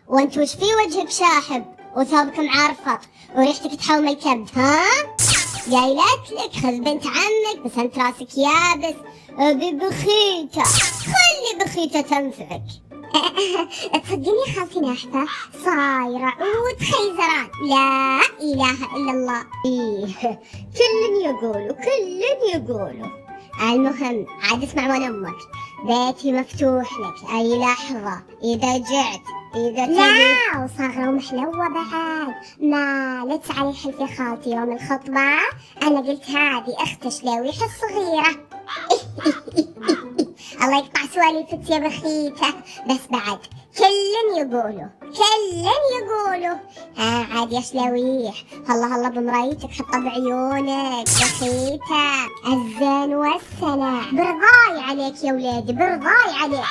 وانت وش في وجهك شاحب وثوبك معرفط وريحتك تحوم الكبد؟ ها قايلت لك خذ بنت عمك بس انت راسك يابس ببخيته، خلي بخيته تنفعك. تصدقني خالتي ناحفة صايرة وتخيزران، لا إله إلا الله. إيه كلن يقولوا. المهم عاد اسمع من أمك، بيتي مفتوح لك أي لحظة إذا جعت إذا لا، وصاغرة ومحلوة بعد. ما لا تسعى حلف يا خالتي يوم الخطبة أنا قلت هذه أخت شلاويح الصغيرة. الله يقطع سواليفك يا بخيته. بس بعد كلن يقولوا عاد يا شلاويح، الله بمرايتك حطها بعيونك بخيته. الزين والسلام برضاي عليك يا ولادي، برضاي عليك.